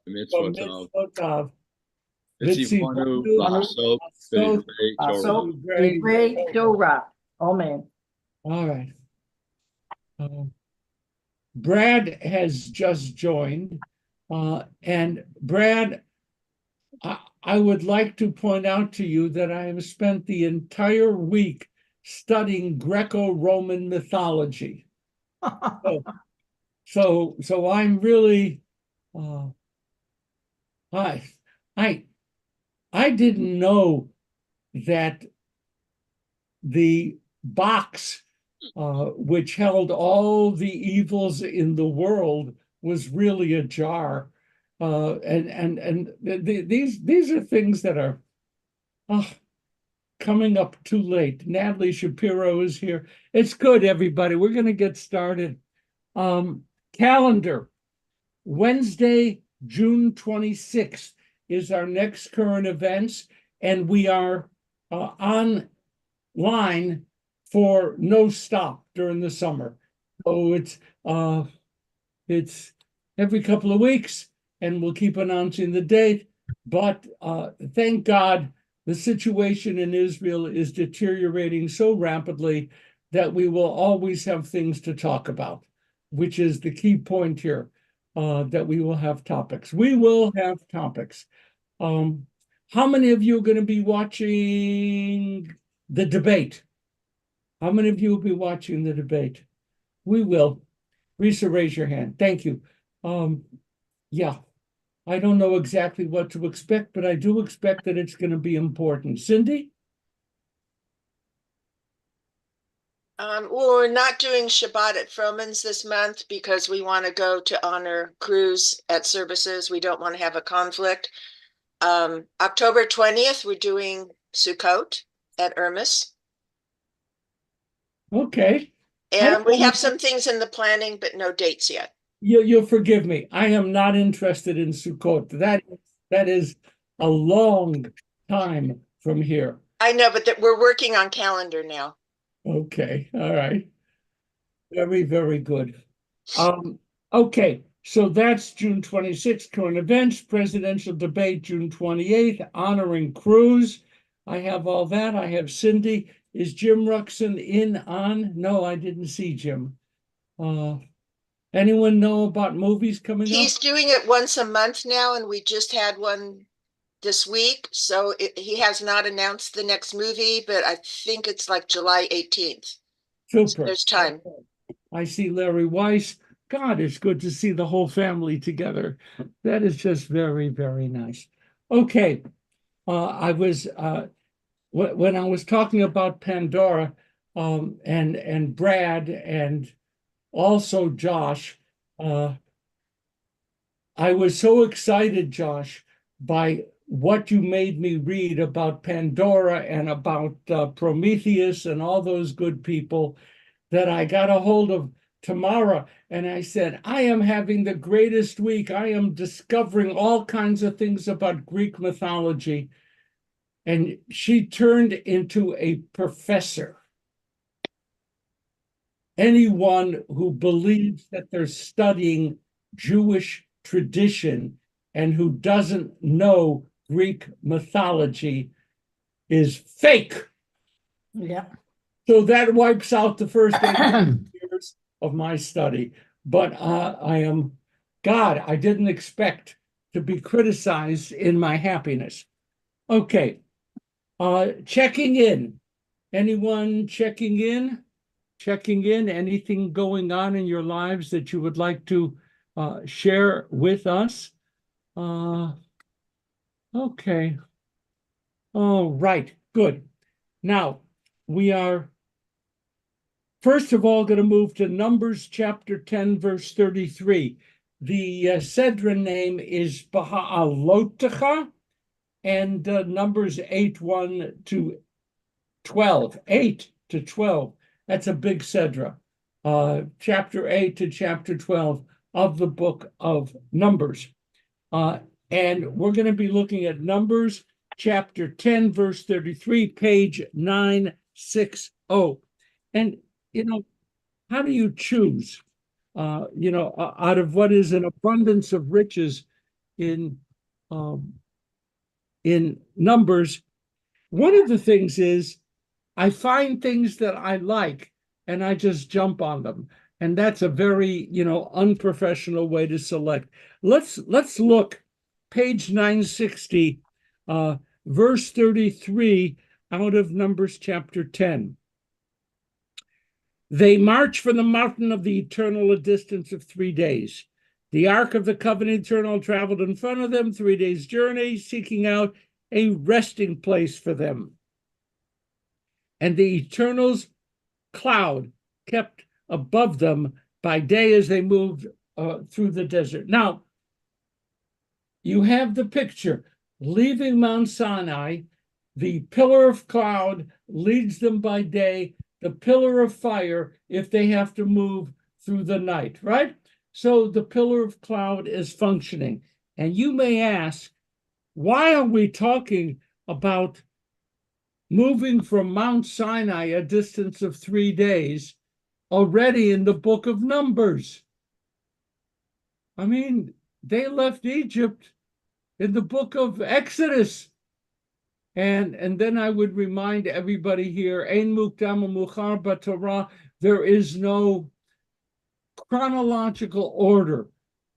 Mitzvotav, Mitzvotav, Vitzivanu, Vitzivanu, Lasso, Lasso, Torah. Divrei Torah. Amen. All right. Brad has just joined. And Brad, I would like to point out to you that I have spent the entire week studying Greco-Roman mythology. So I'm really, uh, I, I, I didn't know that the box, which held all the evils in the world, was really a jar. These are things that are coming up too late. Natalie Shapiro is here. It's good, everybody. We're going to get started. Calendar. Wednesday, June 26th is our next current events, and we are online for no stop during the summer. So it's every couple of weeks, and we'll keep announcing the date. But thank God the situation in Israel is deteriorating so rapidly that we will always have things to talk about, which is the key point here, that we will have topics. We will have topics. How many of you are going to be watching the debate? How many of you will be watching the debate? We will. Risa, raise your hand. Thank you. Yeah, I don't know exactly what to expect, but I do expect that it's going to be important. Cindy? Well, we're not doing Shabbat at Froman's this month because we want to go to honor Cruz at services. We don't want to have a conflict. October 20th, we're doing Sukkot at Ermis. Okay. And we have some things in the planning, but no dates yet. You'll forgive me. I am not interested in Sukkot. That is a long time from here. I know, but we're working on calendar now. Okay. All right. Very, very good. Okay. So that's June 26th, current events, presidential debate, June 28th, honoring Cruz. I have all that. I have Cindy. Is Jim Ruxin in on? No, I didn't see Jim. Anyone know about movies coming up? He's doing it once a month now, and we just had one this week. So he has not announced the next movie, but I think it's like July 18th. Super. So there's time. I see Larry Weiss. God, it's good to see the whole family together. That is just very, very nice. Okay. I was when I was talking about Pandora, and Brad and also Josh, I was so excited, Josh, by what you made me read about Pandora and about Prometheus and all those good people, that I got a hold of Tamara and I said, I am having the greatest week. I am discovering all kinds of things about Greek mythology. And she turned into a professor. Anyone who believes that they're studying Jewish tradition and who doesn't know Greek mythology is fake. Yeah. So that wipes out the first 8 years of my study. But I didn't expect to be criticized in my happiness. Okay. Checking in. Anyone checking in? Checking in? Anything going on in your lives that you would like to share with us? Okay. Oh, right. Good. Now, we are first of all going to move to Numbers chapter 10, verse 33. The Sedra name is Baha'alotecha, and Numbers 8:1 to 12. 8 to 12. That's a big Sedra. Chapter 8 to chapter 12 of the book of Numbers. And we're going to be looking at Numbers chapter 10, verse 33, page 960. And, how do you choose, out of what is an abundance of riches in Numbers, one of the things is I find things that I like and I just jump on them. And that's a very, unprofessional way to select. Let's look, page 960, verse 33 out of Numbers chapter 10. They march from the mountain of the eternal a distance of 3 days. The Ark of the Covenant eternal traveled in front of them 3 days' journey, seeking out a resting place for them. And the eternal's cloud kept above them by day as they moved through the desert. Now, you have the picture. Leaving Mount Sinai, the pillar of cloud leads them by day, the pillar of fire if they have to move through the night, right? So the pillar of cloud is functioning. And you may ask, why are we talking about moving from Mount Sinai a distance of 3 days already in the book of Numbers? I mean, they left Egypt in the book of Exodus. And then I would remind everybody here, Ein mukdam u'muchar b'Torah, there is no chronological order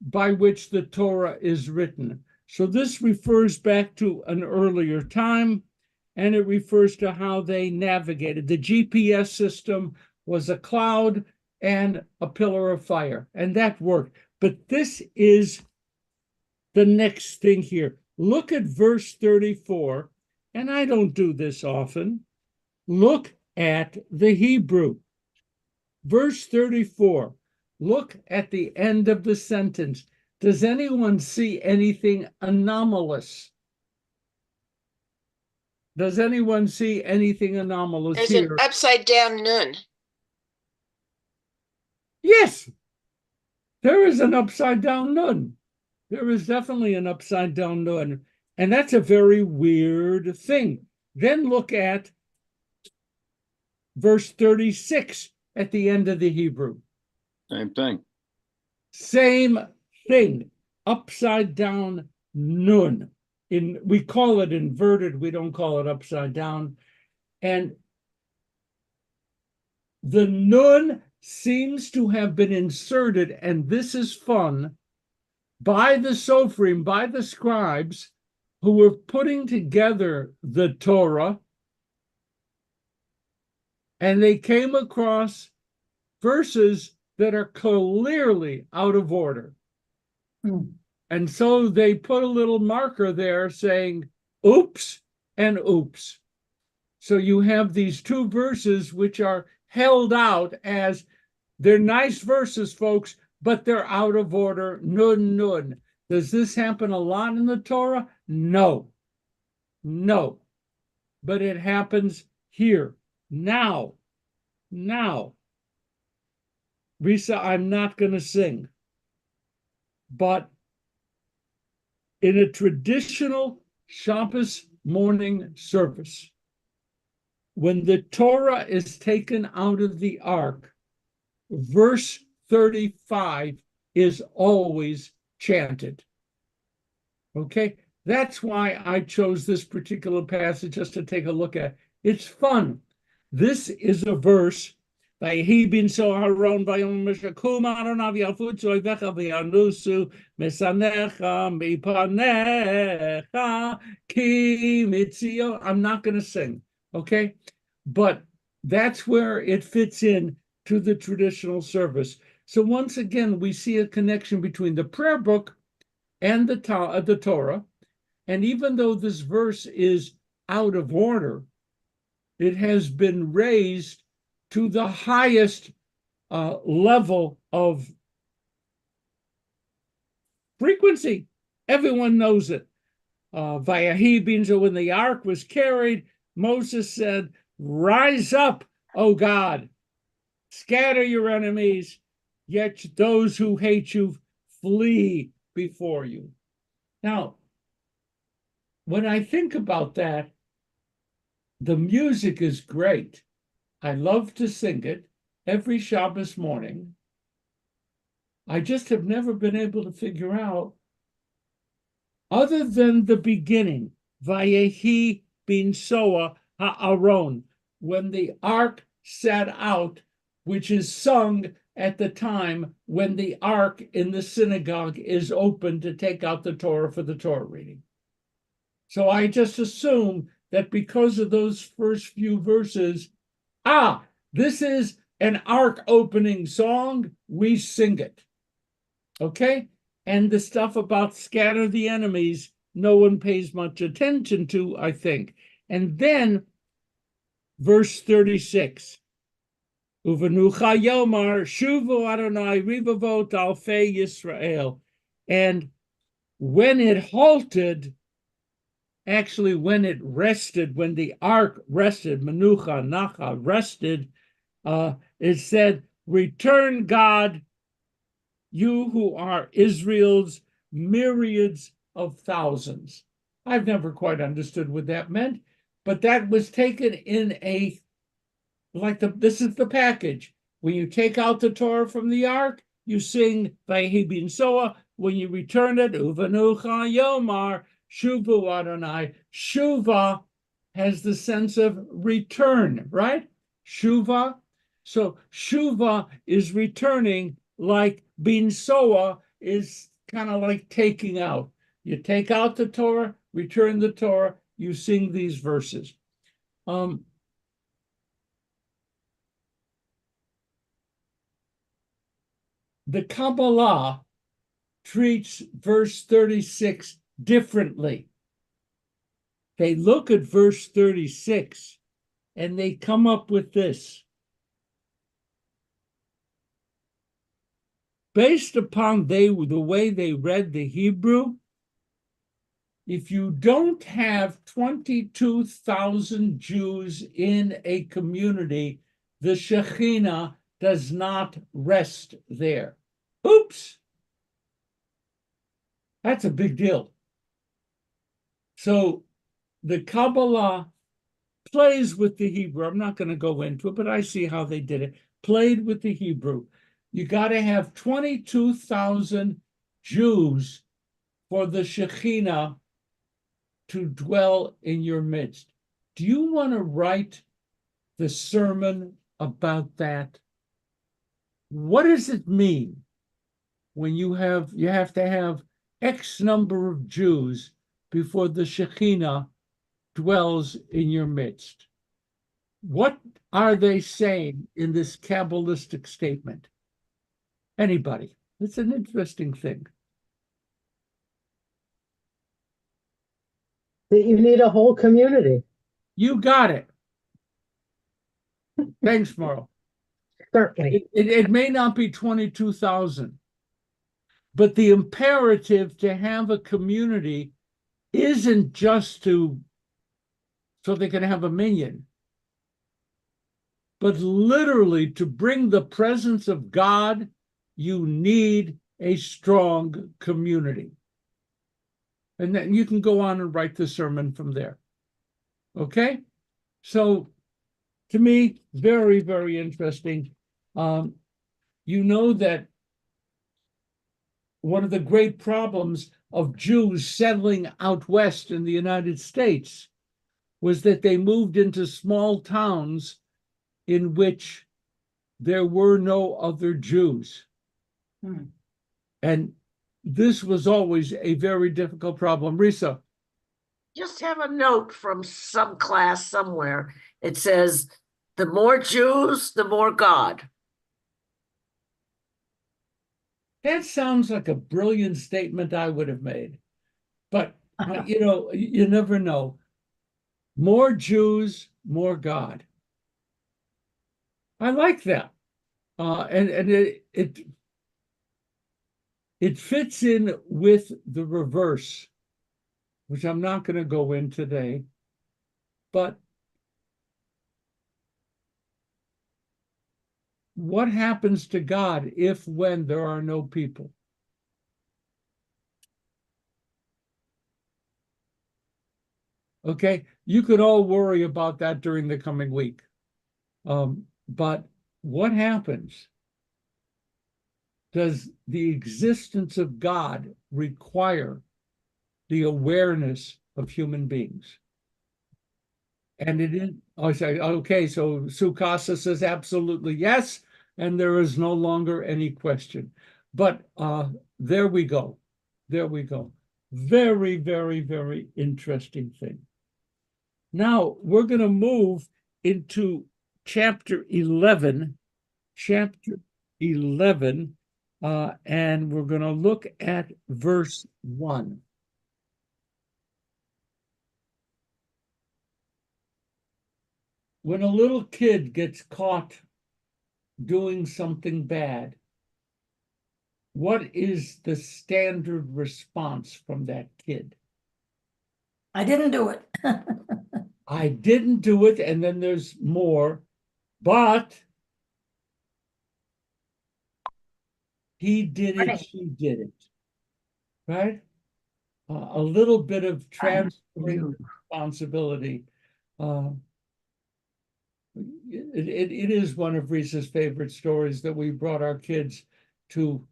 by which the Torah is written. So this refers back to an earlier time, and it refers to how they navigated. The GPS system was a cloud and a pillar of fire, and that worked. But this is the next thing here. Look at verse 34, and I don't do this often. Look at the Hebrew. Verse 34, look at the end of the sentence. Does anyone see anything anomalous? Does anyone see anything anomalous There's here? an upside down nun. Yes, there is an upside down nun. There is definitely an upside down nun. And that's a very weird thing. Then look at verse 36 at the end of the Hebrew. Same thing. Same thing. Upside down nun. We call it inverted. We don't call it upside down. And the nun seems to have been inserted, and this is fun, by the Sophrim, by the scribes who were putting together the Torah, and they came across verses that are clearly out of order. And so they put a little marker there saying, oops and oops. So you have these two verses which are held out as they're nice verses, folks, but they're out of order. Nun, nun. Does this happen a lot in the Torah? No. No. But it happens here. Now. Risa, I'm not going to sing. But in a traditional Shabbos morning service, when the Torah is taken out of the ark, verse 35 is always chanted. Okay? That's why I chose this particular passage just to take a look at. It's fun. This is a verse by Hebin so Haron Bayom Meshakum Aronav Yafutzu Vecha Vyanusu Mesanecha Mipanecha Ki Mitzio. I'm not going to sing, okay? But that's where it fits in to the traditional service. So once again, we see a connection between the prayer book and the Torah. And even though this verse is out of order, it has been raised to the highest level of frequency. Everyone knows it. Vayahi Binzo, when the ark was carried, Moses said, "Rise up, O God, scatter your enemies, yet those who hate you flee before you." Now, when I think about that, the music is great. I love to sing it every Shabbos morning. I just have never been able to figure out other than the beginning, Vayehi bin Soa ha'aron, when the ark set out, which is sung at the time when the ark in the synagogue is open to take out the Torah for the Torah reading. So I just assume that because of those first few verses, this is an ark opening song, we sing it. Okay? And the stuff about scatter the enemies, no one pays much attention to, I think. And then verse 36. Uvenucha Yomar, Shuvu Adonai, Rivavot Alfei Yisrael. And when it halted, actually when it rested, when the ark rested, Menucha, Nacha, rested, it said, return God, you who are Israel's myriads of thousands. I've never quite understood what that meant, but that was taken in a, this is the package. When you take out the Torah from the ark, you sing Vayehi bin Soa. When you return it, Uvenucha Yomar, Shuvu Adonai. Shuva has the sense of return, right? Shuva. So Shuva is returning, like bin Soa is kind of like taking out. You take out the Torah, return the Torah, you sing these verses. The Kabbalah treats verse 36 differently. They look at verse 36 and they come up with this. Based upon the way they read the Hebrew, if you don't have 22,000 Jews in a community, the Shekhinah does not rest there. Oops! That's a big deal. So the Kabbalah plays with the Hebrew. I'm not going to go into it, but I see how they did it. Played with the Hebrew. You got to have 22,000 Jews for the Shekhinah to dwell in your midst. Do you want to write the sermon about that? What does it mean when you have to have X number of Jews before the Shekhinah dwells in your midst? What are they saying in this Kabbalistic statement? Anybody? It's an interesting thing. That you need a whole community. You got it. Thanks, Merle. Certainly. It may not be 22,000, but the imperative to have a community isn't just so they can have a minyan, but literally to bring the presence of God, you need a strong community. And then you can go on and write the sermon from there. Okay? So, to me, very, very interesting. You know that one of the great problems of Jews settling out west in the United States was that they moved into small towns in which there were no other Jews. And this was always a very difficult problem. Risa? Just have a note from some class somewhere. It says, the more Jews, the more God. That sounds like a brilliant statement I would have made. But, you never know. More Jews, more God. I like that. And it fits in with the reverse, which I'm not going to go in today. But what happens to God when there are no people? Okay, you could all worry about that during the coming week. But what happens? Does the existence of God require the awareness of human beings. And it is, I say, okay, so Sukasa says absolutely yes, and there is no longer any question. But there we go. There we go. Very, very, very interesting thing. Now we're going to move into chapter 11, and we're going to look at verse 1. When a little kid gets caught doing something bad, what is the standard response from that kid? I didn't do it. I didn't do it, and then there's more, but he did it, she did it, right? A little bit of transferring responsibility. It is one of Risa's favorite stories that we brought our kids to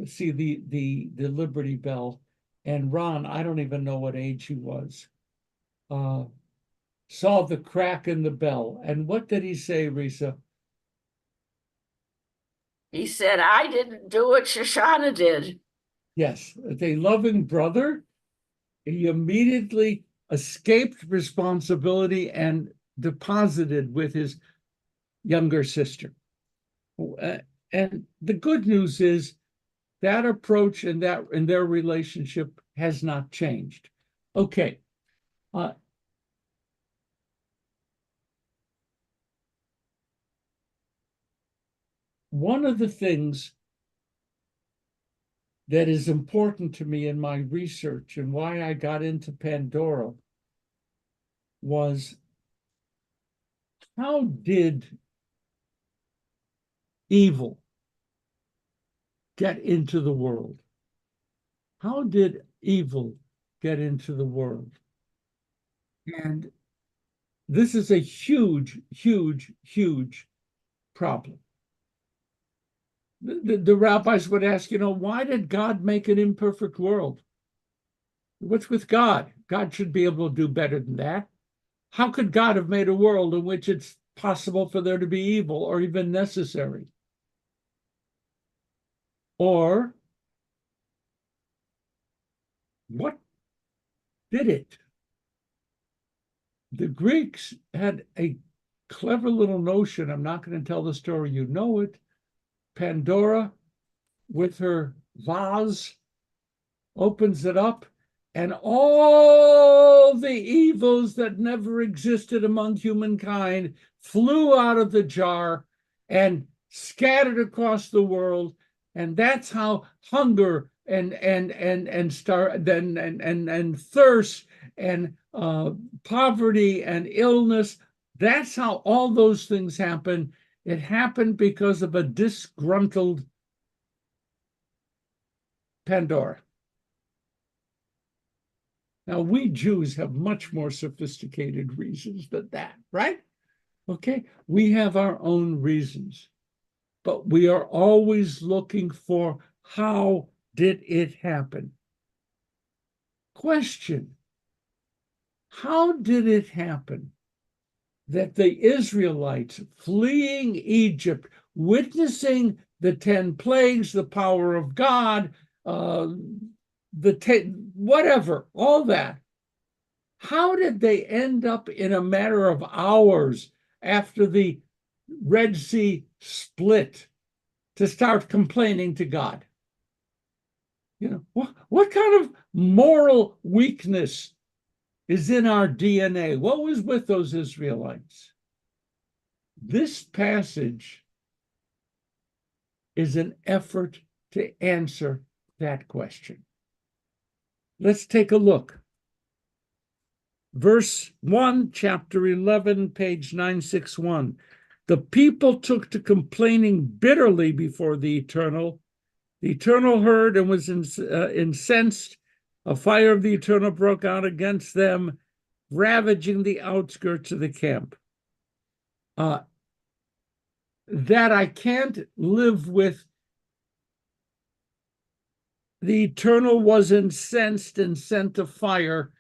see the Liberty Bell. And Ron, I don't even know what age he was, saw the crack in the bell. And what did he say, Risa? He said, I didn't do it, Shoshana did. Yes, as a loving brother, he immediately escaped responsibility and deposited with his younger sister. And the good news is that approach and their relationship has not changed. Okay. One of the things that is important to me in my research and why I got into Pandora was, how did evil get into the world? How did evil get into the world? And this is a huge, huge, huge problem. The rabbis would ask, why did God make an imperfect world? What's with God? God should be able to do better than that. How could God have made a world in which it's possible for there to be evil or even necessary? Or what did it? The Greeks had a clever little notion. I'm not going to tell the story, you know it. Pandora, with her vase, opens it up, and all the evils that never existed among humankind flew out of the jar and scattered across the world. And that's how hunger and thirst and poverty and illness, that's how all those things happen. It happened because of a disgruntled Pandora. Now, we Jews have much more sophisticated reasons than that, right? Okay, we have our own reasons, but we are always looking for, how did it happen? Question: how did it happen that the Israelites fleeing Egypt, witnessing the 10 plagues, the power of God, whatever, all that, how did they end up in a matter of hours after the Red Sea split to start complaining to God? What kind of moral weakness is in our DNA? What was with those Israelites? This passage is an effort to answer that question. Let's take a look. Verse 1, chapter 11, page 961. The people took to complaining bitterly before the Eternal. The Eternal heard and was incensed. A fire of the Eternal broke out against them, ravaging the outskirts of the camp. That I can't live with the Eternal was incensed and sent a fire.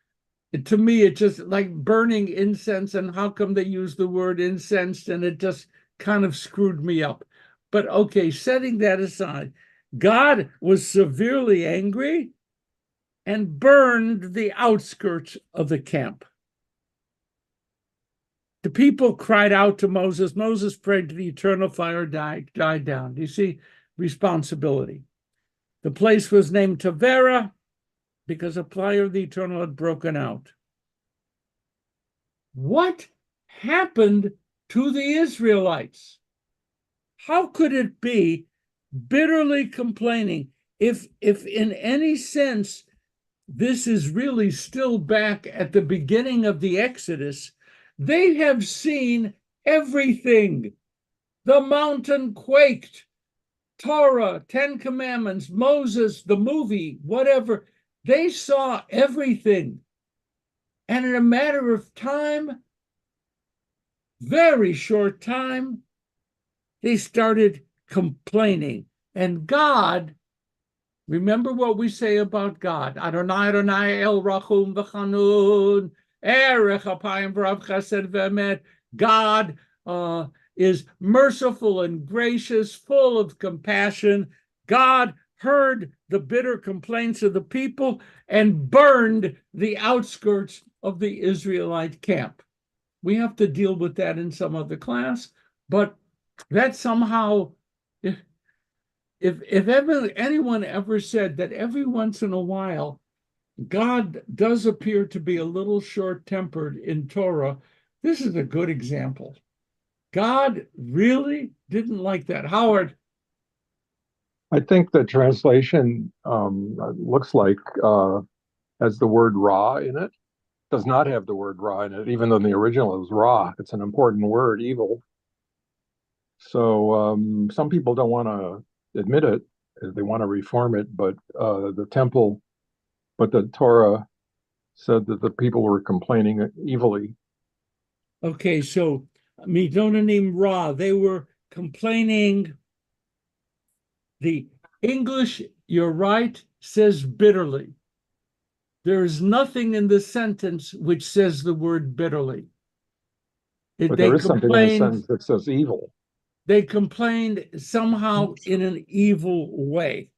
To me, it just like burning incense, and how come they use the word incensed, and it just kind of screwed me up. But okay, setting that aside, God was severely angry and burned the outskirts of the camp. The people cried out to Moses. Moses prayed to the Eternal, fire died down. Do you see responsibility? The place was named Tavera because a fire of the Eternal had broken out. What happened to the Israelites? How could it be bitterly complaining if in any sense this is really still back at the beginning of the Exodus? They have seen everything. The mountain quaked, Torah, 10 Commandments, Moses, the movie, whatever. They saw everything. And in a matter of time, very short time, they started complaining. And God, remember what we say about God. Adonai, Adonai, El Rachum v'chanun, Erech Apayim v'rav chesed v'emet. God is merciful and gracious, full of compassion. God heard the bitter complaints of the people and burned the outskirts of the Israelite camp. We have to deal with that in some other class, but that somehow, if ever anyone ever said that every once in a while God does appear to be a little short-tempered in Torah, this is a good example. God really didn't like that. Howard? I think the translation looks like has the word ra in it. Does not have the word ra in it, even though in the original it was ra. It's an important word, evil. So some people don't want to admit it. They want to reform it, but the Torah said that the people were complaining evilly. Okay, so Midonanim Ra, they were complaining. The English, you're right, says bitterly. There is nothing in the sentence which says the word bitterly. But there is something in the sentence that says evil. They complained somehow in an evil way.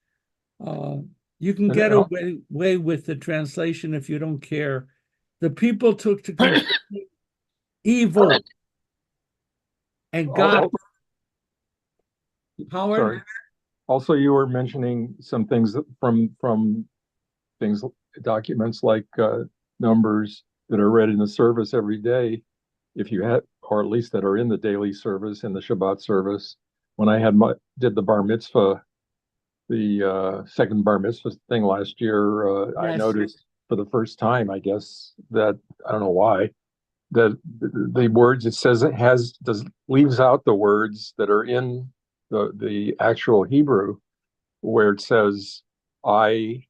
You can get away with the translation if you don't care. The people took to complain evil. And God, Howard? Sorry. Also, you were mentioning some things from things, documents like numbers that are read in the service every day, if you had, or at least that are in the daily service, in the Shabbat service. When I did the bar mitzvah, the second bar mitzvah thing last year, yes. I noticed for the first time, I guess, that I don't know why, that the words it says leaves out the words that are in the actual Hebrew, where it says I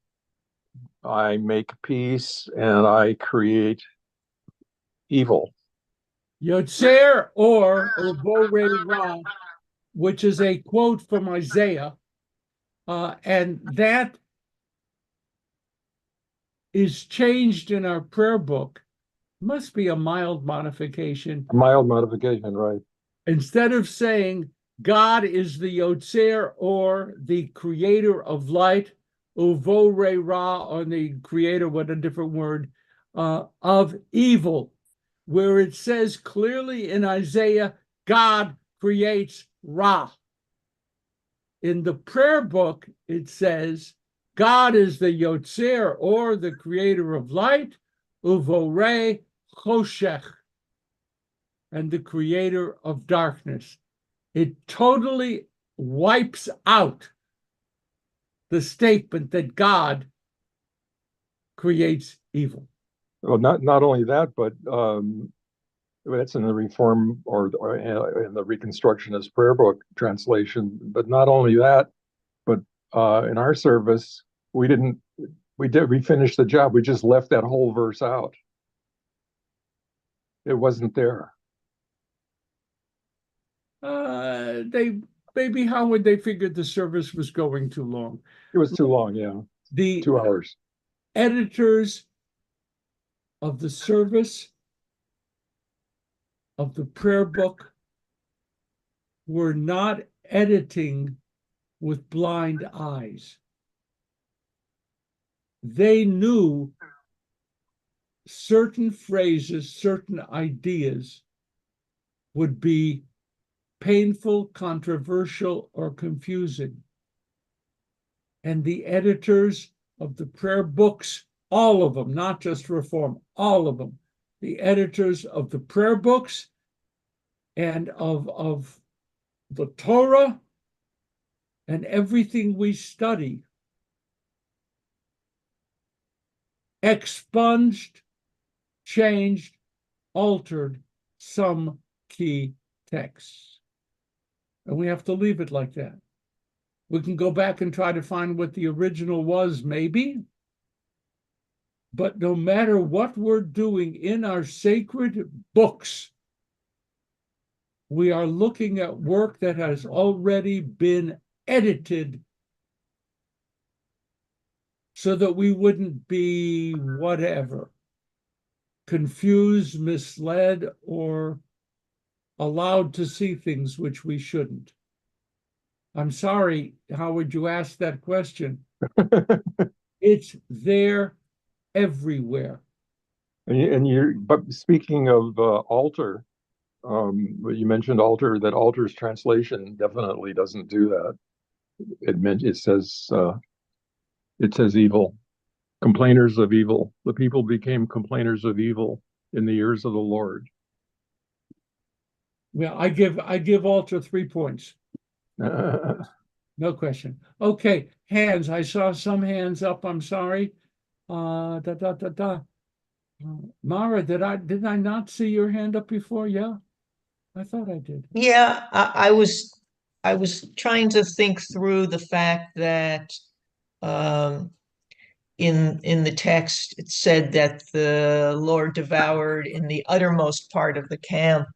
make peace and I create evil. Yotzer or Borei Ra, which is a quote from Isaiah, and that is changed in our prayer book. Must be a mild modification. A mild modification, right. Instead of saying God is the Yotzer or the creator of light, Uvorei Ra, or the creator, what a different word, of evil, where it says clearly in Isaiah, God creates Ra. In the prayer book, it says, God is the Yotzer or the creator of light, Uvorei Choshech, and the creator of darkness. It totally wipes out the statement that God creates evil. Well, not only that, but that's in the Reform or in the Reconstructionist Prayer Book translation. But not only that, but in our service, we finished the job. We just left that whole verse out. It wasn't there. Maybe Howard, they figured the service was going too long. It was too long, yeah. The 2 hours. editors of the service of the prayer book were not editing with blind eyes. They knew certain phrases, certain ideas would be painful, controversial, or confusing. And the editors of the prayer books, all of them, not just Reform, all of them, the editors of the prayer books and of the Torah and everything we study expunged, changed, altered some key texts. And we have to leave it like that. We can go back and try to find what the original was, maybe. But no matter what we're doing in our sacred books, we are looking at work that has already been edited so that we wouldn't be whatever, confused, misled, or allowed to see things which we shouldn't. I'm sorry, Howard, you asked that question. It's there everywhere. But speaking of altar, you mentioned altar, that altar's translation definitely doesn't do that. It says evil, complainers of evil. The people became complainers of evil in the ears of the Lord. Well, I give altar 3 points. No question. Okay, hands. I saw some hands up. I'm sorry. Mara, did I not see your hand up before? Yeah, I thought I did. Yeah, I was trying to think through the fact that in the text it said that the Lord devoured in the uttermost part of the camp,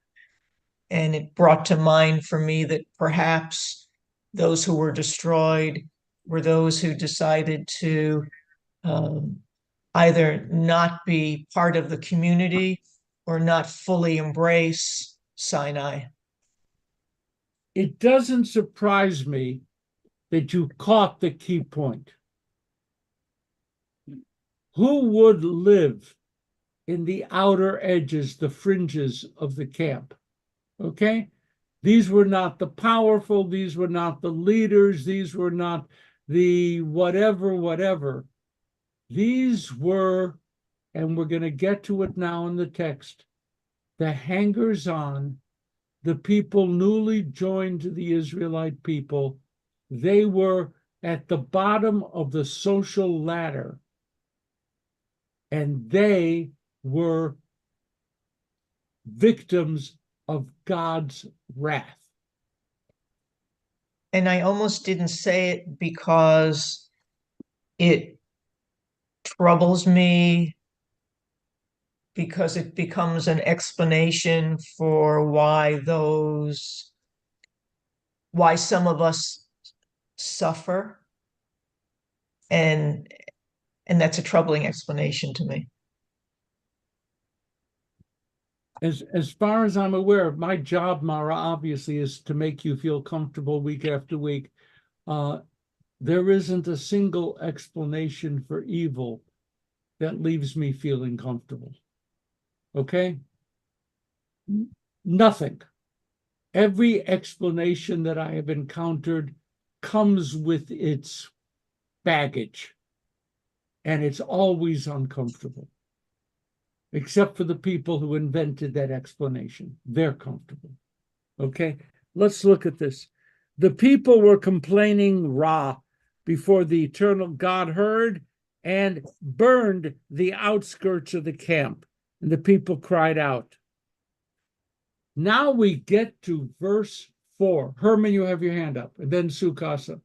and it brought to mind for me that perhaps those who were destroyed were those who decided to either not be part of the community or not fully embrace Sinai. It doesn't surprise me that you caught the key point. Who would live in the outer edges, the fringes of the camp? Okay? These were not the powerful, these were not the leaders, these were not the whatever. These were, and we're going to get to it now in the text, the hangers-on, the people newly joined to the Israelite people. They were at the bottom of the social ladder, and they were victims of God's wrath. And I almost didn't say it because it troubles me, because it becomes an explanation for why some of us suffer. And that's a troubling explanation to me. As far as I'm aware, my job, Mara, obviously, is to make you feel comfortable week after week. There isn't a single explanation for evil that leaves me feeling comfortable. Okay? Nothing. Every explanation that I have encountered comes with its baggage, and it's always uncomfortable. Except for the people who invented that explanation. They're comfortable. Okay, let's look at this. The people were complaining Ra before the eternal God heard and burned the outskirts of the camp. And the people cried out. Now we get to verse 4. Herman, you have your hand up. And then Sukasa.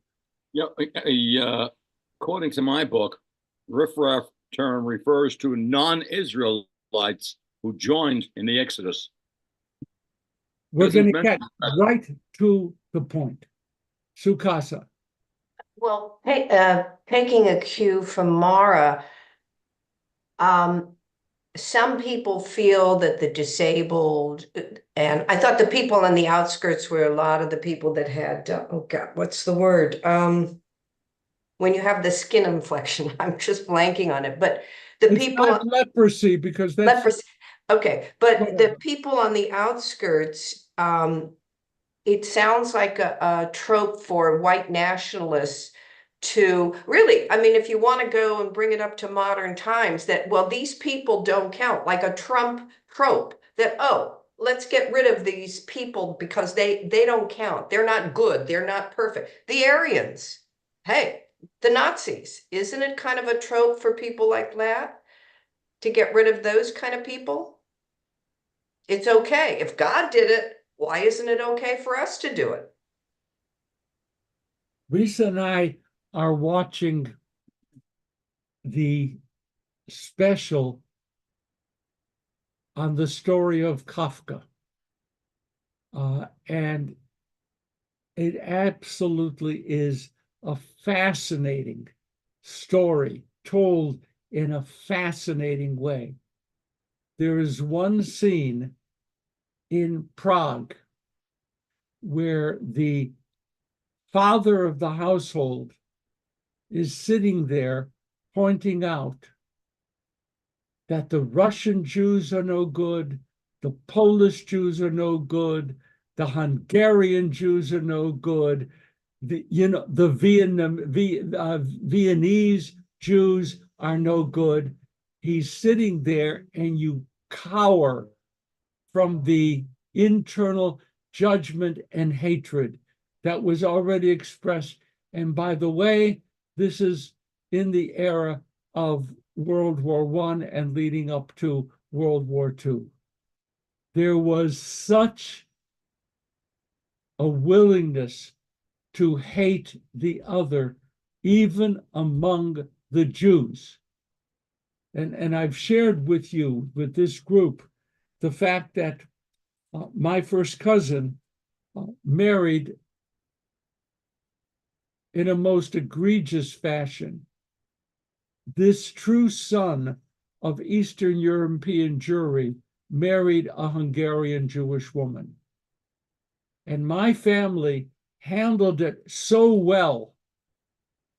Yeah, according to my book, riffraff term refers to non-Israelites who joined in the Exodus. We're going to get right to the point. Sukasa. Well, hey, taking a cue from Mara, some people feel that the disabled, and I thought the people on the outskirts were a lot of the people that had, oh God, what's the word? When you have the skin infection, I'm just blanking on it, but the It's people. not leprosy because that's Leprosy. Okay, but the people on the outskirts, it sounds like a trope for white nationalists to really, I mean, if you want to go and bring it up to modern times, that, well, these people don't count, like a Trump trope that, oh, let's get rid of these people because they don't count. They're not good. They're not perfect. The Aryans, hey, the Nazis, isn't it kind of a trope for people like that to get rid of those kind of people? It's okay. If God did it, why isn't it okay for us to do it? Lisa and I are watching the special on the story of Kafka. And it absolutely is a fascinating story told in a fascinating way. There is one scene in Prague where the father of the household is sitting there pointing out that the Russian Jews are no good, the Polish Jews are no good, the Hungarian Jews are no good, the Viennese Jews are no good. He's sitting there and you cower from the internal judgment and hatred that was already expressed. And by the way, this is in the era of World War I and leading up to World War II. There was such a willingness to hate the other, even among the Jews. And I've shared with you, with this group, the fact that my first cousin married in a most egregious fashion this true son of Eastern European Jewry married a Hungarian Jewish woman. And my family handled it so well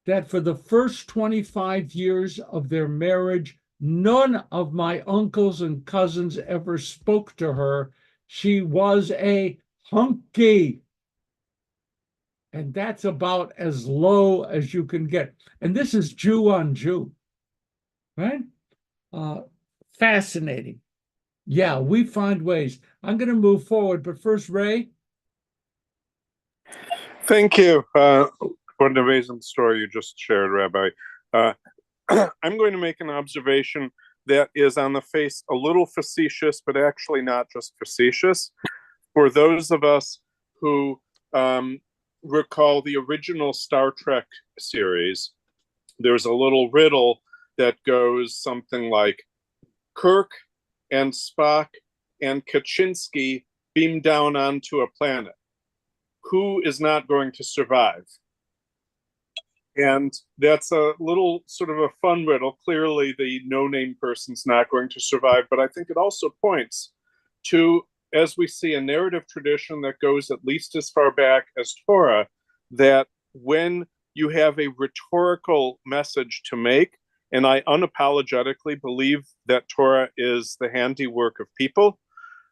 that for the first 25 years of their marriage, none of my uncles and cousins ever spoke to her. She was a hunky. And that's about as low as you can get. And this is Jew on Jew, right? Fascinating. Yeah, we find ways. I'm going to move forward, but first, Ray. Thank you for an amazing story you just shared, Rabbi. I'm going to make an observation that is on the face a little facetious, but actually not just facetious. For those of us who recall the original Star Trek series, there's a little riddle that goes something like, Kirk and Spock and Kaczynski beam down onto a planet. Who is not going to survive? And that's a little sort of a fun riddle. Clearly, the no-name person's not going to survive, but I think it also points to, as we see, a narrative tradition that goes at least as far back as Torah, that when you have a rhetorical message to make, and I unapologetically believe that Torah is the handiwork of people,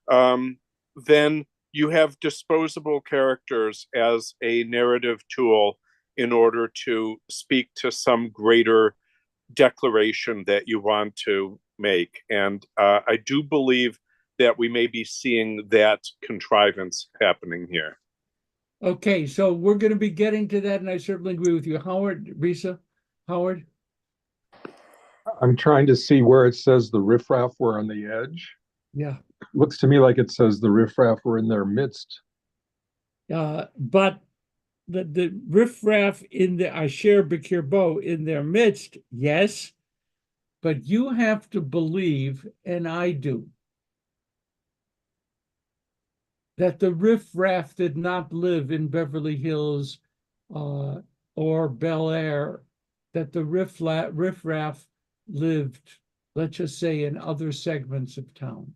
then you have disposable characters as a narrative tool in order to speak to some greater declaration that you want to make. And I do believe that we may be seeing that contrivance happening here. Okay, so we're going to be getting to that, and I certainly agree with you. Howard, Risa, Howard? I'm trying to see where it says the riffraff were on the edge. Yeah. Looks to me like it says the riffraff were in their midst. But the riffraff in the Asher B'Kirbo in their midst, yes, but you have to believe, and I do, that the riffraff did not live in Beverly Hills, or Bel Air, that the riffraff lived, let's just say, in other segments of town.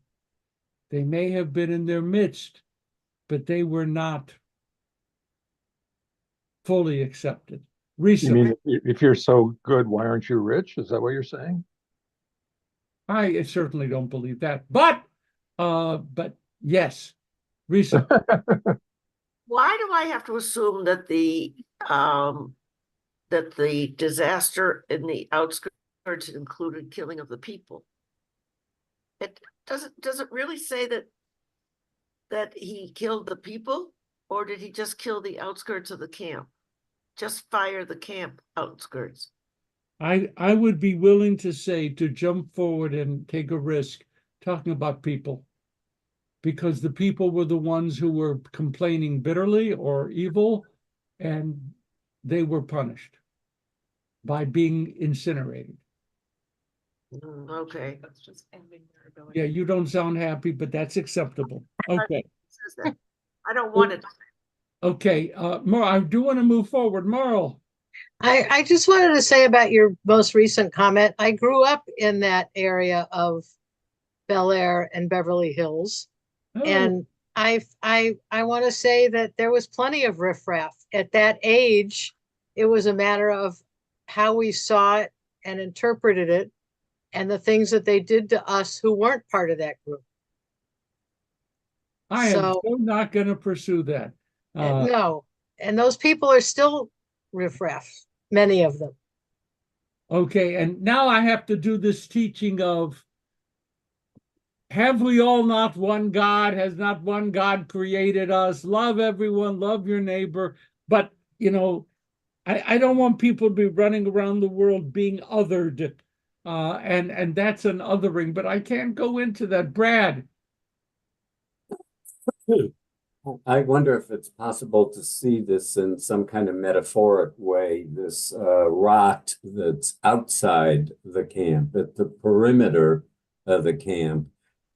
They may have been in their midst, but they were not fully accepted. You Recently, mean if you're so good, why aren't you rich? Is that what you're saying? I certainly don't believe that, but yes, recently. Why do I have to assume that the disaster in the outskirts included killing of the people? It does it really say that he killed the people, or did he just kill the outskirts of the camp? Just fire the camp outskirts. I would be willing to say, to jump forward and take a risk talking about people, because the people were the ones who were complaining bitterly or evil, and they were punished by being incinerated. Okay. Yeah, you don't sound happy, but that's acceptable. Okay. I don't want it. Okay, I do want to move forward. Merle. I just wanted to say about your most recent comment. I grew up in that area of Bel Air and Beverly Hills. Oh, And I want to say that there was plenty of riffraff. At that age, it was a matter of how we saw it and interpreted it and the things that they did to us who weren't part of that group. I am so not going to pursue that. No, and those people are still riffraff, many of them. Okay, and now I have to do this teaching of, have we all not one God? Has not one God created us? Love everyone, love your neighbor. But, I don't want people to be running around the world being othered. And that's an othering, but I can't go into that. Brad. I wonder if it's possible to see this in some kind of metaphoric way, this rot that's outside the camp, at the perimeter of the camp.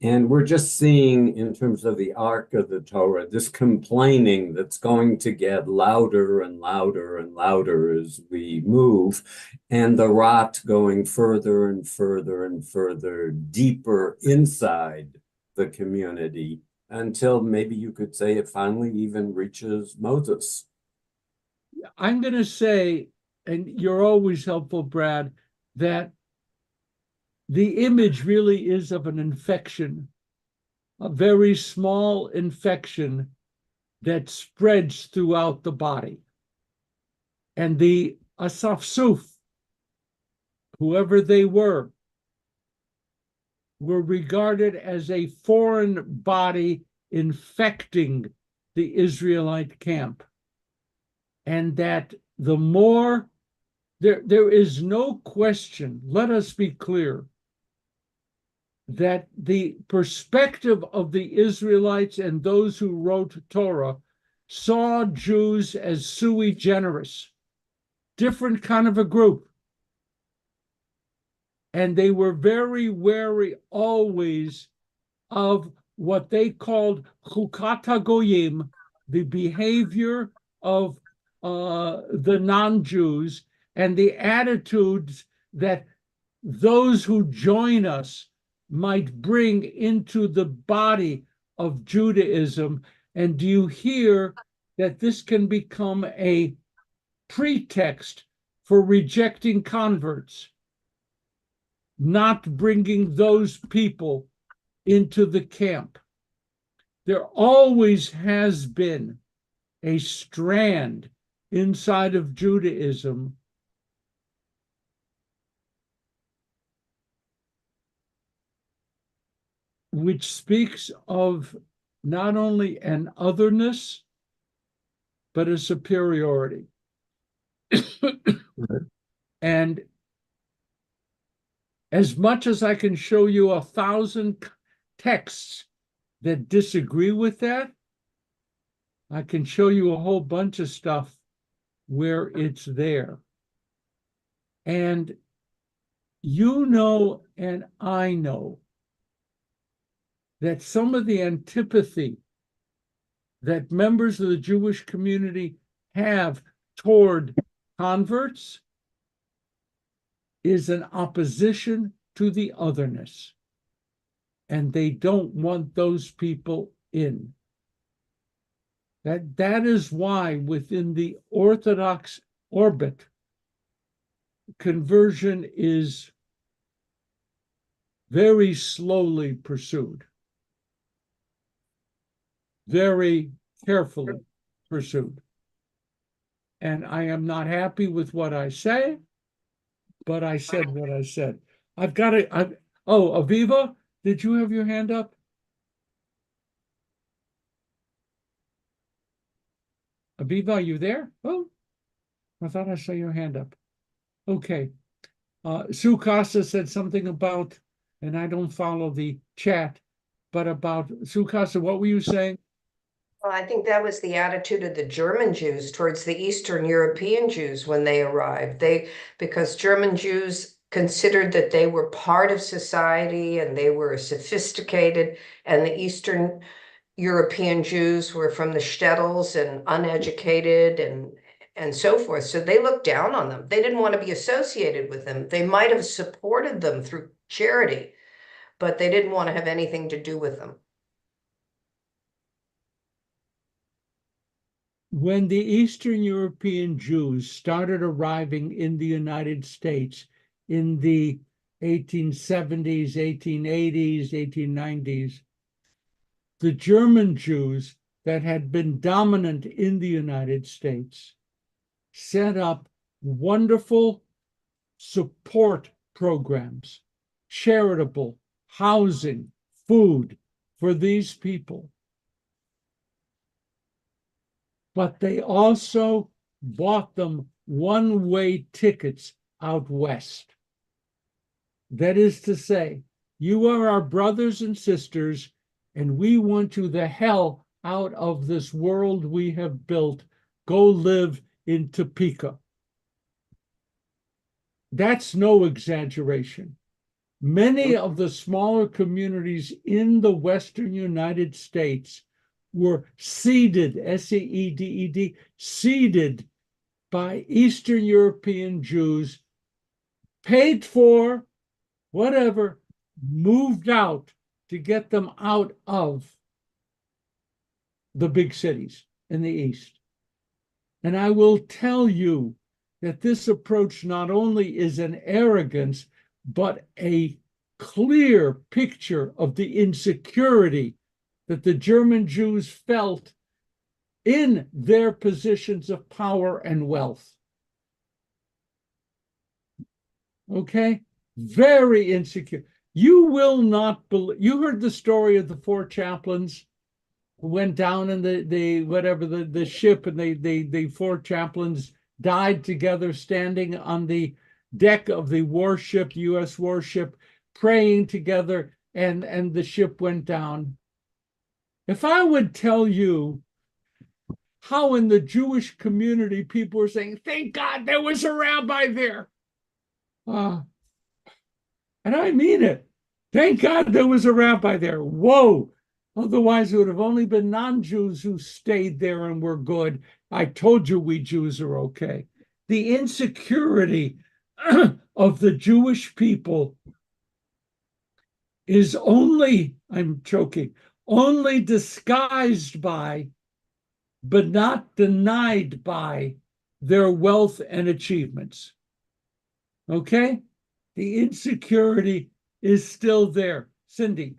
And we're just seeing, in terms of the arc of the Torah, this complaining that's going to get louder and louder and louder as we move, and the rot going further and further and further deeper inside the community, until maybe you could say it finally even reaches Moses. I'm going to say, and you're always helpful, Brad, that the image really is of an infection, a very small infection that spreads throughout the body. And the asafsuf, whoever they were regarded as a foreign body infecting the Israelite camp. And that the more, there is no question, let us be clear, that the perspective of the Israelites and those who wrote Torah saw Jews as sui generis, different kind of a group. And they were very wary always of what they called chukat hagoyim, the behavior of the non-Jews, and the attitudes that those who join us might bring into the body of Judaism. And do you hear that this can become a pretext for rejecting converts? Not bringing those people into the camp. There always has been a strand inside of Judaism which speaks of not only an otherness, but a superiority. And as much as I can show you 1,000 texts that disagree with that, I can show you a whole bunch of stuff where it's there. And you know, and I know, that some of the antipathy that members of the Jewish community have toward converts is an opposition to the otherness. And they don't want those people in. That is why within the Orthodox orbit, conversion is very slowly pursued, very carefully pursued. And I am not happy with what I say, but I said what I said. I've got it. Oh, Aviva, did you have your hand up? Aviva, are you there? Oh, I thought I saw your hand up. Okay. Sue Casa said something about, and I don't follow the chat, but about Sue Casa, what were you saying? Well, I think that was the attitude of the German Jews towards the Eastern European Jews when they arrived. Because German Jews considered that they were part of society and they were sophisticated, and the Eastern European Jews were from the shtetls and uneducated and so forth. So they looked down on them. They didn't want to be associated with them. They might have supported them through charity, but they didn't want to have anything to do with them. When the Eastern European Jews started arriving in the United States in the 1870s, 1880s, 1890s, the German Jews that had been dominant in the United States set up wonderful support programs, charitable, housing, food for these people. But they also bought them one-way tickets out west. That is to say, you are our brothers and sisters, and we want you the hell out of this world we have built. Go live in Topeka. That's no exaggeration. Many of the smaller communities in the Western United States were seeded, S-E-E-D-E-D, seeded by Eastern European Jews, paid for, whatever, moved out to get them out of the big cities in the East. And I will tell you that this approach not only is an arrogance, but a clear picture of the insecurity that the German Jews felt in their positions of power and wealth. Okay? Very insecure. You will not believe, you heard the story of the four chaplains who went down in the ship, and the four chaplains died together standing on the deck of the warship, U.S. warship, praying together, and the ship went down. If I would tell you how in the Jewish community people were saying, thank God there was a rabbi there. And I mean it. Thank God there was a rabbi there. Whoa. Otherwise, it would have only been non-Jews who stayed there and were good. I told you we Jews are okay. The insecurity of the Jewish people is only, I'm choking, only disguised by, but not denied by, their wealth and achievements. Okay? The insecurity is still there. Cindy.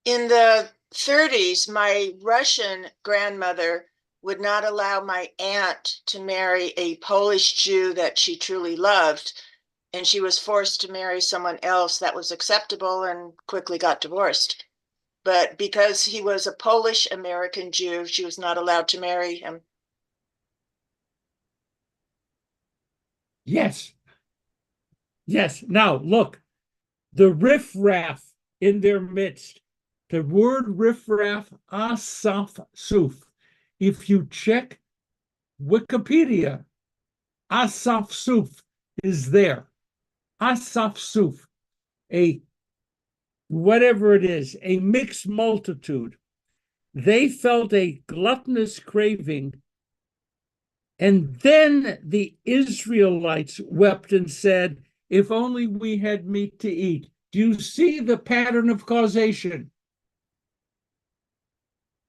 In the 30s, my Russian grandmother would not allow my aunt to marry a Polish Jew that she truly loved, and she was forced to marry someone else that was acceptable and quickly got divorced. But because he was a Polish American Jew, she was not allowed to marry him. Yes. Yes. Now, look, the riffraff in their midst, the word riffraff, asaf suf. If you check Wikipedia, asaf suf is there. Asaf suf, a whatever it is, a mixed multitude. They felt a gluttonous craving And then the Israelites wept and said, if only we had meat to eat. Do you see the pattern of causation?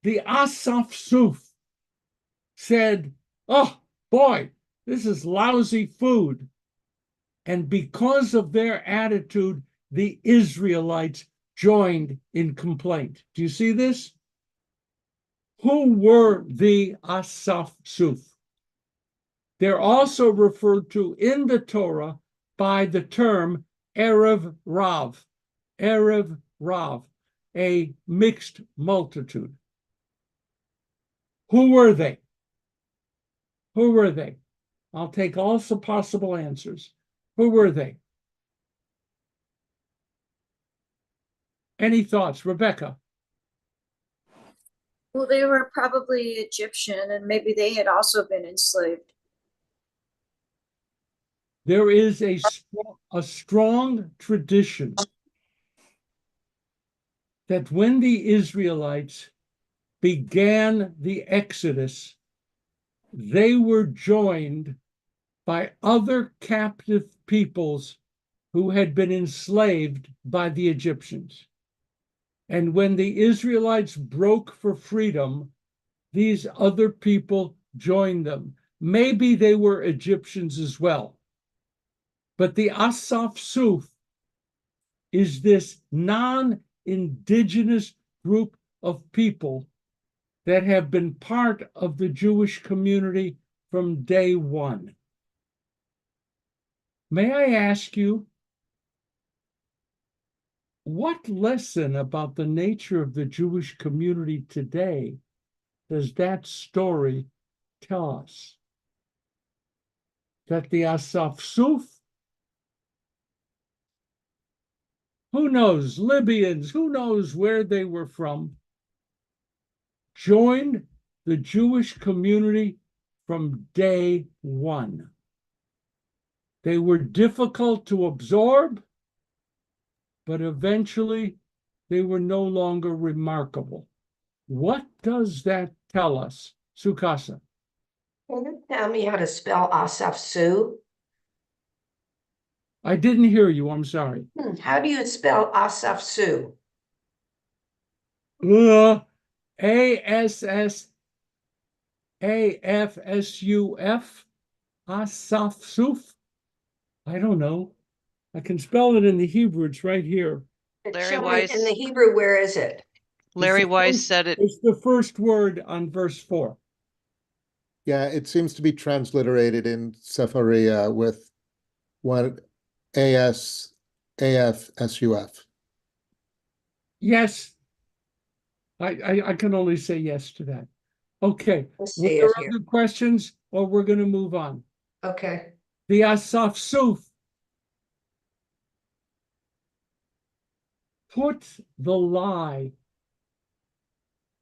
The Asaf Suf said, oh boy, this is lousy food. And because of their attitude, the Israelites joined in complaint. Do you see this? Who were the Asaf Suf? They're also referred to in the Torah by the term Erev Rav, Erev Rav, a mixed multitude. Who were they? Who were they? I'll take all the possible answers. Who were they? Any thoughts, Rebecca? Well, they were probably Egyptian, and maybe they had also been enslaved. There is a strong tradition that when the Israelites began the Exodus, they were joined by other captive peoples who had been enslaved by the Egyptians. And when the Israelites broke for freedom, these other people joined them. Maybe they were Egyptians as well. But the Asaf Suf is this non-indigenous group of people that have been part of the Jewish community from day one. May I ask you, what lesson about the nature of the Jewish community today does that story tell us? That the Asaf Suf, who knows, Libyans, who knows where they were from, joined the Jewish community from day one. They were difficult to absorb, but eventually they were no longer remarkable. What does that tell us, Sukasa? Can you tell me how to spell Asaf Su? I didn't hear you, I'm sorry. How do you spell Asaf Su? A-S-S-A-F-S-U-F, Asaf Suf? I don't know. I can spell it in the Hebrew, it's right here. Larry Show me Weiss. in the Hebrew, where is it? Larry Weiss said it. It's the first word on verse 4. Yeah, it seems to be transliterated in Sefaria with one A-S-A-F-S-U-F. Yes. I can only say yes to that. Okay. Let's Were see there it here. other questions, or we're going to move on? Okay. The Asaf Suf put the lie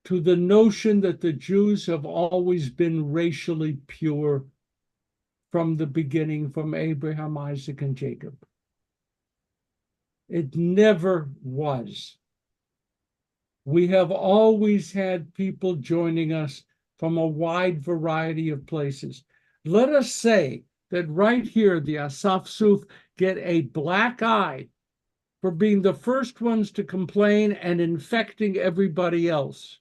to the notion that the Jews have always been racially pure from the beginning, from Abraham, Isaac, and Jacob. It never was. We have always had people joining us from a wide variety of places. Let us say that right here, the Asaf Suf get a black eye for being the first ones to complain and infecting everybody else.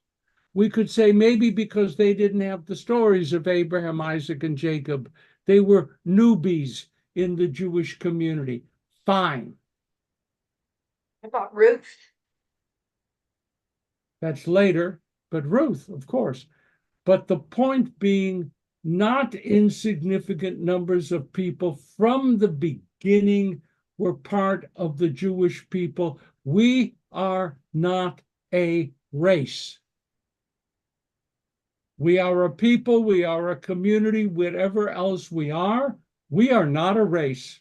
We could say maybe because they didn't have the stories of Abraham, Isaac, and Jacob. They were newbies in the Jewish community. Fine. How about Ruth? That's later, but Ruth, of course. But the point being, not insignificant numbers of people from the beginning were part of the Jewish people. We are not a race. We are a people, we are a community, whatever else we are not a race.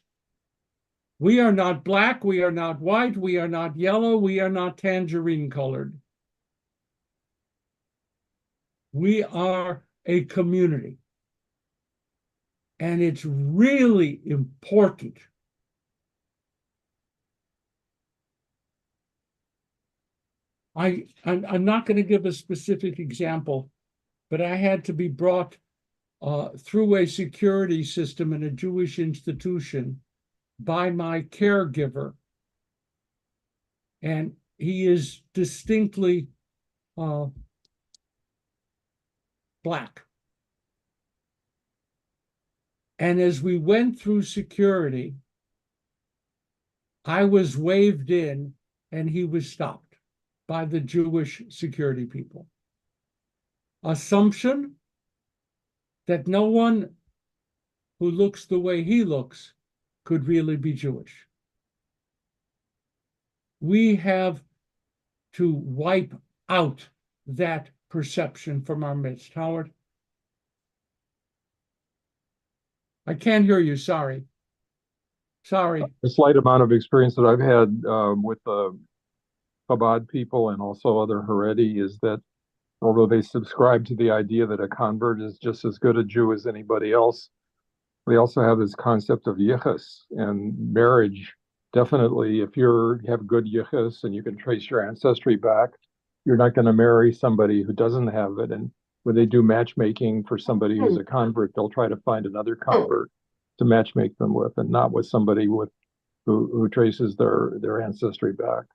We are not black, we are not white, we are not yellow, we are not tangerine colored. We are a community. And it's really important I'm not going to give a specific example, but I had to be brought through a security system in a Jewish institution by my caregiver. And he is distinctly Black. And as we went through security, I was waved in and he was stopped by the Jewish security people. Assumption that no one who looks the way he looks could really be Jewish. We have to wipe out that perception from our midst. Howard? I can't hear you, sorry. Sorry. The slight amount of experience that I've had with the Chabad people and also other Haredi is that although they subscribe to the idea that a convert is just as good a Jew as anybody else, they also have this concept of yichus and marriage. Definitely, if you have good yichus and you can trace your ancestry back, you're not going to marry somebody who doesn't have it. And when they do matchmaking for somebody who's a convert, they'll try to find another convert to matchmake them with, and not with somebody who traces their ancestry back.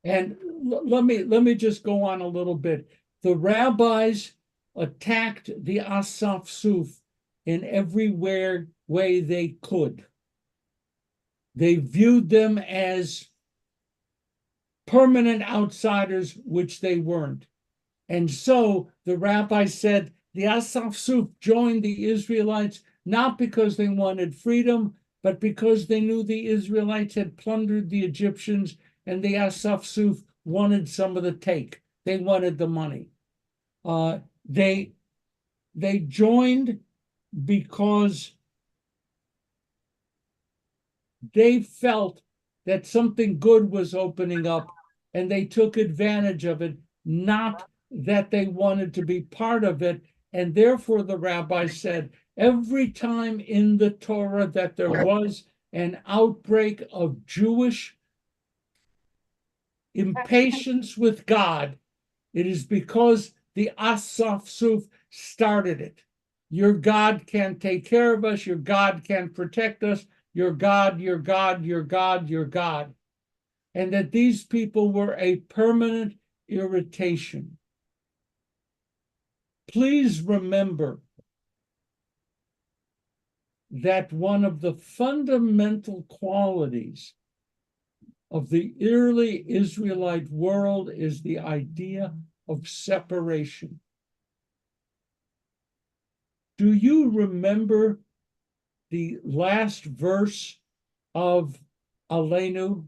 And let me just go on a little bit. The rabbis attacked the Asaf Suf in every way they could. They viewed them as permanent outsiders, which they weren't. And so the rabbi said the Asaf Suf joined the Israelites not because they wanted freedom, but because they knew the Israelites had plundered the Egyptians, and the Asaf Suf wanted some of the take. They wanted the money. They joined because they felt that something good was opening up, and they took advantage of it, not that they wanted to be part of it. And therefore, the rabbi said, every time in the Torah that there was an outbreak of Jewish impatience with God, it is because the Asaf Suf started it. Your God can't take care of us. Your God can't protect us. Your God, your God, your God, your God. And that these people were a permanent irritation. Please remember that one of the fundamental qualities of the early Israelite world is the idea of separation. Do you remember the last verse of Aleinu?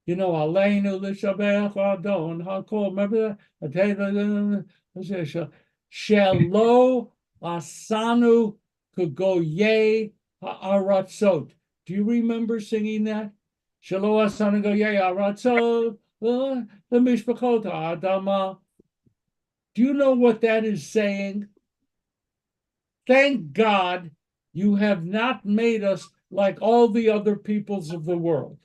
You know, Aleinu l'shabech adon hakol. Remember that? Shelo asanu kugoye ha'aratzot. Do you remember singing that? Shelo asanu kugoye ha'aratzot l'mishpachot ha'adama. Do you know what that is saying? Thank God you have not made us like all the other peoples of the world.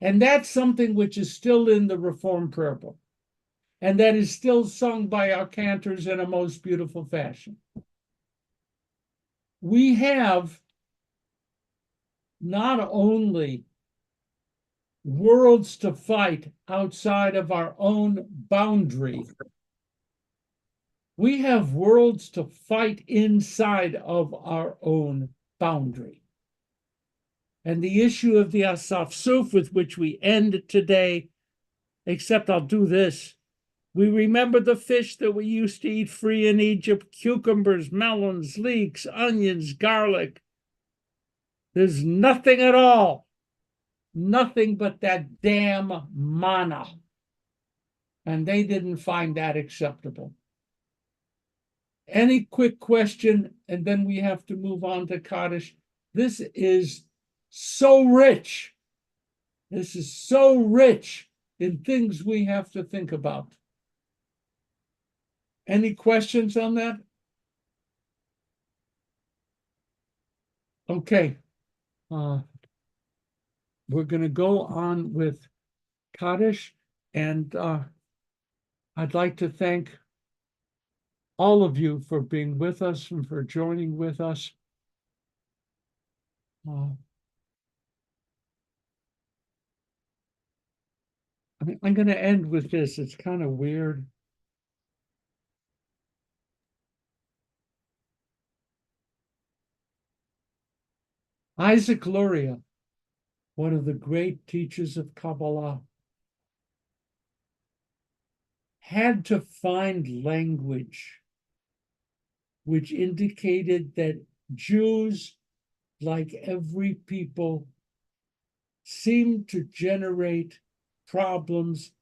And that's something which is still in the Reformed Prayer Book, and that is still sung by our cantors in a most beautiful fashion. We have not only worlds to fight outside of our own boundary, we have worlds to fight inside of our own boundary. And the issue of the Asaf Suf, with which we end today, except I'll do this. We remember the fish that we used to eat free in Egypt: cucumbers, melons, leeks, onions, garlic. There's nothing at all, nothing but that damn manna. And they didn't find that acceptable. Any quick question, and then we have to move on to Kaddish. This is so rich. This is so rich in things we have to think about. Any questions on that? Okay. We're going to go on with Kaddish, and I'd like to thank all of you for being with us and for joining with us. I'm going to end with this. It's kind of weird. Isaac Luria, one of the great teachers of Kabbalah, had to find language which indicated that Jews, like every people, seem to generate problems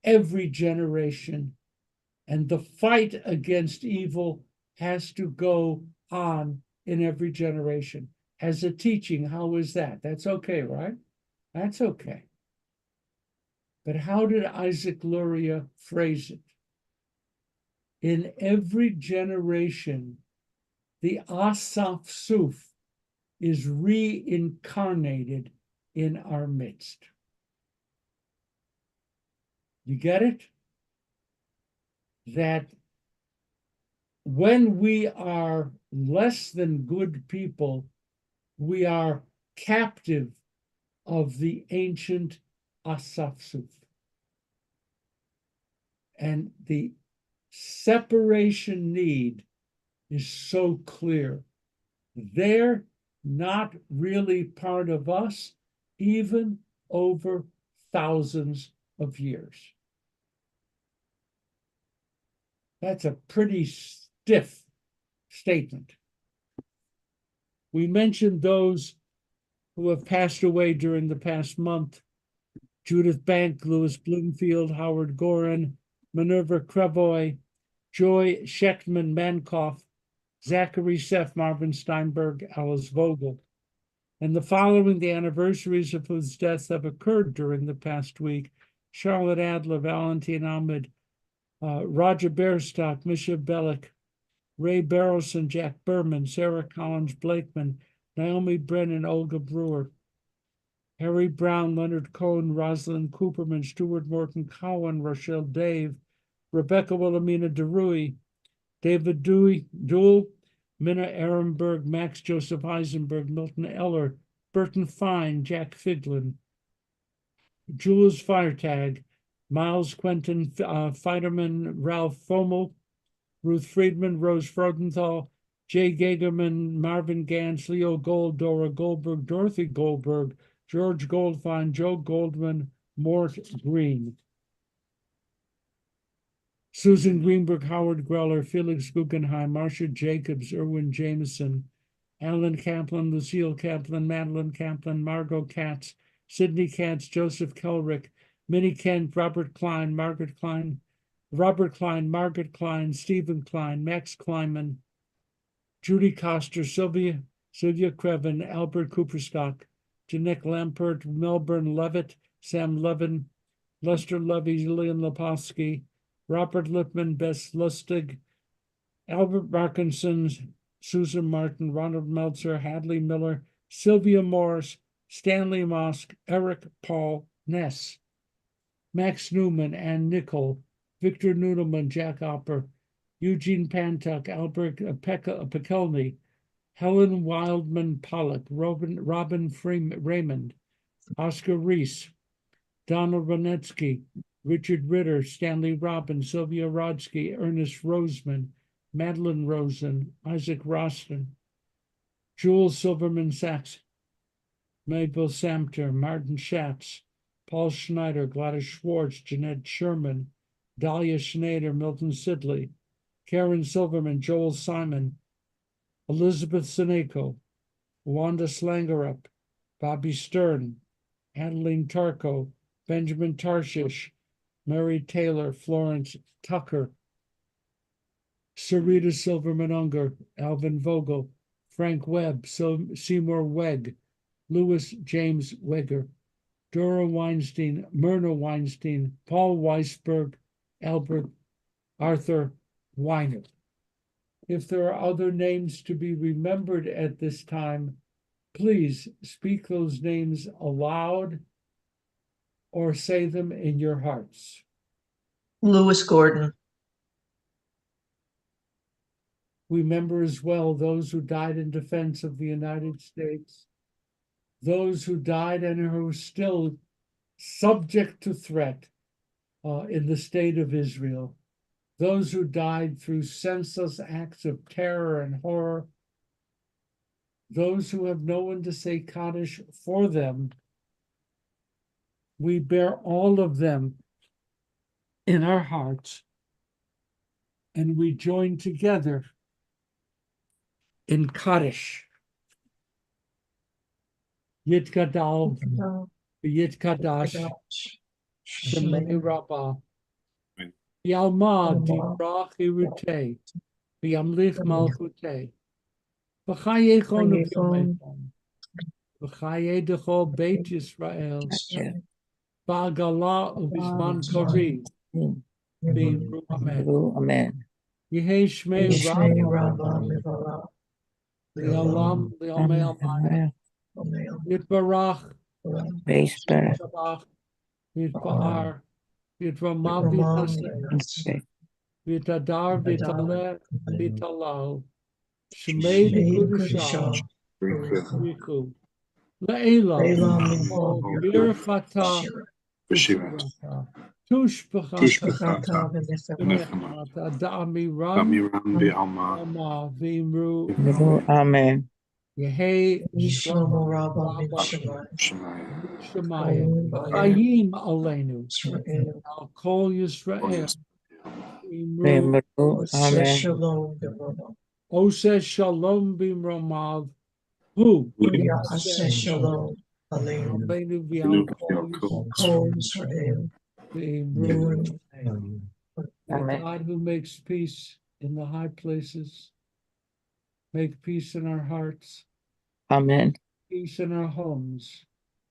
every generation, and the fight against evil has to go on in every generation. As a teaching, how is that? That's okay, right? That's okay. But how did Isaac Luria phrase it? In every generation, the Asaf Suf is reincarnated in our midst. You get it? That when we are less than good people, we are captive of the ancient Asaf Suf. And the separation need is so clear. They're not really part of us, even over thousands of years. That's a pretty stiff statement. We mentioned those who have passed away during the past month: Judith Bank, Louis Bloomfield, Howard Gorin, Minerva Crevoy, Joy Schechtman Mankoff, Zachary Seth, Marvin Steinberg, Alice Vogel. And the following, the anniversaries of whose deaths have occurred during the past week: Charlotte Adler, Valentine Ahmed, Roger Bairstock, Misha Bellick, Ray Barrelson, Jack Berman, Sarah Collins Blakeman, Naomi Brennan, Olga Brewer, Harry Brown, Leonard Cohen, Rosalind Cooperman, Stuart Morton Cowan, Rochelle Dave, Rebecca Wilhelmina DeRuy, David Duell, Minna Ehrenberg, Max Joseph Eisenberg, Milton Eller, Burton Fine, Jack Figlin, Jules Feiertag, Miles Quentin, Feiderman, Ralph Fommel, Ruth Friedman, Rose Frodenthal, Jay Gagerman, Marvin Gantz, Leo Gold, Dora Goldberg, Dorothy Goldberg, George Goldfein, Joe Goldman, Mort Green, Susan Greenberg, Howard Greller, Felix Guggenheim, Marcia Jacobs, Erwin Jameson, Alan Kaplan, Lucille Kaplan, Madeline Kaplan, Margot Katz, Sidney Katz, Joseph Kelrick, Minnie Kent, Robert Klein, Margaret Klein, Robert Klein, Margaret Klein, Stephen Klein, Max Kleinman, Judy Coster, Sylvia Krevin, Albert Cooperstock, Jeanette Lampert, Melbourne Levitt, Sam Levin, Lester Levy, Lillian Leposky, Robert Lipman, Bess Lustig, Albert Markinson, Susan Martin, Ronald Meltzer, Hadley Miller, Sylvia Morris, Stanley Mosk, Eric Paul Ness, Max Newman, Ann Nickel, Victor Nudelman, Jack Opper, Eugene Pantuck, Albert Pekelny, Helen Wildman Pollock, Robin Raymond, Oscar Reese, Donald Ronetsky, Richard Ritter, Stanley Robbins, Sylvia Rodsky, Ernest Roseman, Madeline Rosen, Isaac Roston, Jules Silverman Sachs, Mabel Samter, Martin Schatz, Paul Schneider, Gladys Schwartz, Jeanette Sherman, Dahlia Schneider, Milton Sidley, Karen Silverman, Joel Simon, Elizabeth Seneko, Wanda Slangerup, Bobby Stern, Adeline Tarko, Benjamin Tarshish, Mary Taylor, Florence Tucker, Sarita Silverman Unger, Alvin Vogel, Frank Webb, Seymour Wegg, Louis James Wegger, Dora Weinstein, Myrna Weinstein, Paul Weisberg, Albert Arthur Weiner. If there are other names to be remembered at this time, please speak those names aloud or say them in your hearts. Lewis Gordon. We remember as well those who died in defense of the United States, those who died and who are still subject to threat in the state of Israel, those who died through senseless acts of terror and horror, those who have no one to say Kaddish for them. We bear all of them in our hearts, and we join together in Kaddish. Yitgadal, Yitkadash, Shemei Rabbah, Yalma Dibrach Irute, Yamlich Malchute, V'chayechon Uv'yomechon, V'chaye Dechol Beit Yisrael, Ba'agala Uv'zman Kariv, V'imru Amen. Yehi Shmei Rabbah, Li'olam Li'omei Amayim, Yitbarach, Yitbarach, Yitba'ar, Yitramav V'yitnaseh, V'yitadar V'yitaleh V'yitalal, Shmei V'kudashah, V'yiku, Le'elam, Birchata, V'shivata, Tushbachata, V'nechmata, Da'amiram, Ama, V'imru, Amen. Yehi Shlomo Rabbah Shemayim Chayim Aleinu Al Kol Yisrael Imru Amen. Oseh Shalom Bimromav Hu Yaseh Shalom Aleinu V'Al Kol Yisrael Imru. Amen. God who makes peace in the high places, make peace in our hearts. Amen. Peace in our homes.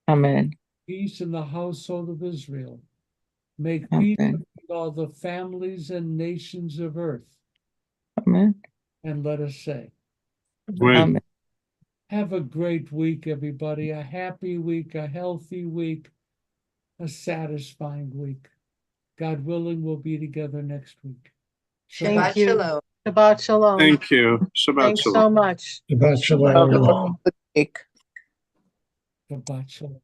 Amen. Peace in the household of Israel. Make peace Amen. with all the families and nations of earth. Amen. And let us say, Amen. have a great week, everybody. A happy week, a healthy week, a satisfying week. God willing, we'll be together next week. Thank you. Shalom. Shabbat shalom. Thank you. Shabbat Thanks shalom. so much. Shabbat shalom. Shabbat shalom.